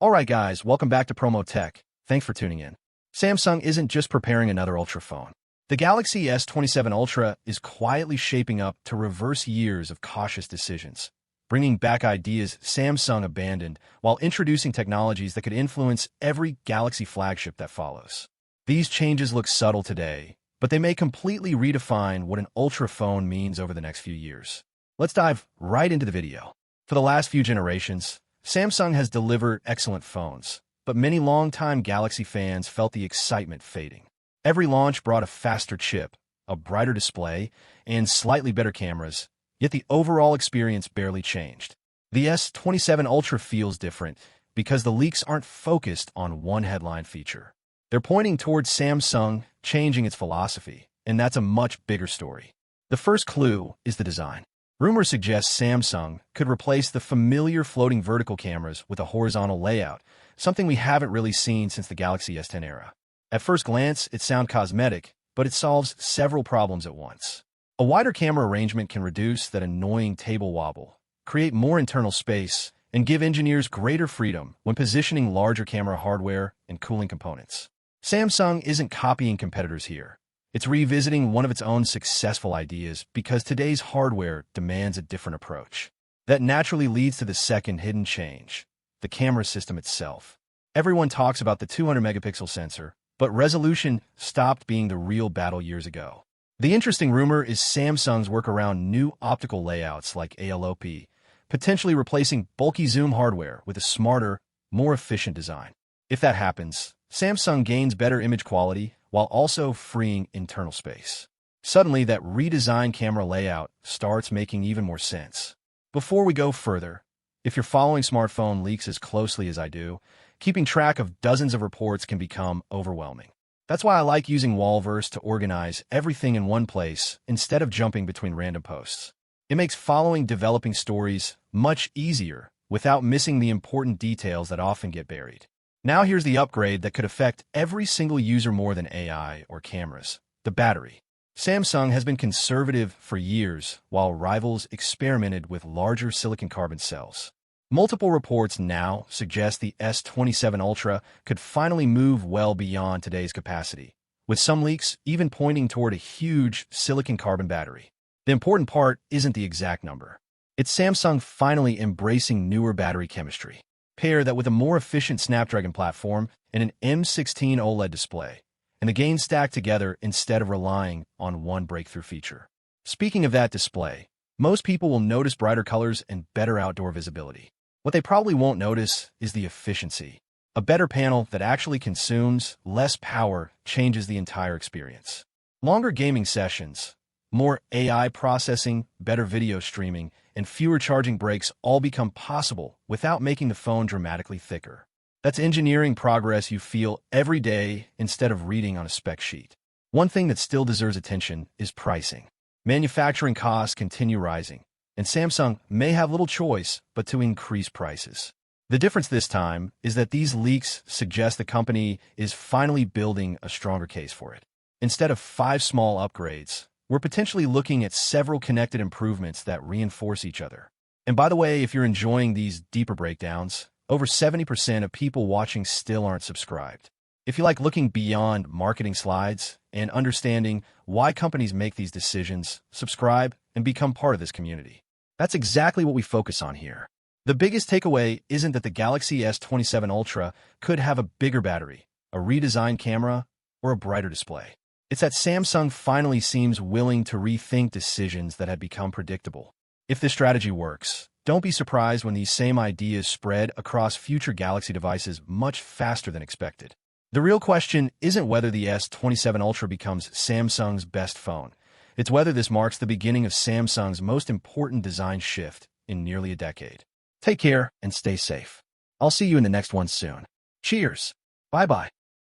Alright guys, welcome back to Promotech. Thanks for tuning in. Samsung isn't just preparing another Ultra phone. The Galaxy S27 Ultra is quietly shaping up to reverse years of cautious decisions, bringing back ideas Samsung abandoned while introducing technologies that could influence every Galaxy flagship that follows. These changes look subtle today, but they may completely redefine what an Ultra phone means over the next few years. Let's dive right into the video. For the last few generations, Samsung has delivered excellent phones, but many longtime Galaxy fans felt the excitement fading. Every launch brought a faster chip, a brighter display, and slightly better cameras, yet the overall experience barely changed. The S27 Ultra feels different because the leaks aren't focused on one headline feature. They're pointing towards Samsung changing its philosophy, and that's a much bigger story. The first clue is the design. Rumors suggest Samsung could replace the familiar floating vertical cameras with a horizontal layout, something we haven't really seen since the Galaxy S10 era. At first glance, it sounds cosmetic, but it solves several problems at once. A wider camera arrangement can reduce that annoying table wobble, create more internal space, and give engineers greater freedom when positioning larger camera hardware and cooling components. Samsung isn't copying competitors here. It's revisiting one of its own successful ideas because today's hardware demands a different approach. That naturally leads to the second hidden change, the camera system itself. Everyone talks about the 200-megapixel sensor, but resolution stopped being the real battle years ago. The interesting rumor is Samsung's work around new optical layouts like ALOP, potentially replacing bulky zoom hardware with a smarter, more efficient design. If that happens, Samsung gains better image quality while also freeing internal space. Suddenly, that redesigned camera layout starts making even more sense. Before we go further, if you're following smartphone leaks as closely as I do, keeping track of dozens of reports can become overwhelming. That's why I like using Walverse to organize everything in one place instead of jumping between random posts. It makes following developing stories much easier without missing the important details that often get buried. Now here's the upgrade that could affect every single user more than AI or cameras: the battery. Samsung has been conservative for years while rivals experimented with larger silicon carbon cells. Multiple reports now suggest the S27 Ultra could finally move well beyond today's capacity, with some leaks even pointing toward a huge silicon carbon battery. The important part isn't the exact number. It's Samsung finally embracing newer battery chemistry. Pair that with a more efficient Snapdragon platform and an M16 OLED display, and the gains stacked together instead of relying on one breakthrough feature. Speaking of that display, most people will notice brighter colors and better outdoor visibility. What they probably won't notice is the efficiency. A better panel that actually consumes less power changes the entire experience. Longer gaming sessions, more AI processing, better video streaming, and fewer charging breaks all become possible without making the phone dramatically thicker. That's engineering progress you feel every day instead of reading on a spec sheet. One thing that still deserves attention is pricing. Manufacturing costs continue rising, and Samsung may have little choice but to increase prices. The difference this time is that these leaks suggest the company is finally building a stronger case for it. Instead of 5 small upgrades, we're potentially looking at several connected improvements that reinforce each other. And by the way, if you're enjoying these deeper breakdowns, over 70% of people watching still aren't subscribed. If you like looking beyond marketing slides and understanding why companies make these decisions, subscribe and become part of this community. That's exactly what we focus on here. The biggest takeaway isn't that the Galaxy S27 Ultra could have a bigger battery, a redesigned camera, or a brighter display. It's that Samsung finally seems willing to rethink decisions that had become predictable. If this strategy works, don't be surprised when these same ideas spread across future Galaxy devices much faster than expected. The real question isn't whether the S27 Ultra becomes Samsung's best phone. It's whether this marks the beginning of Samsung's most important design shift in nearly a decade. Take care and stay safe. I'll see you in the next one soon. Cheers. Bye-bye.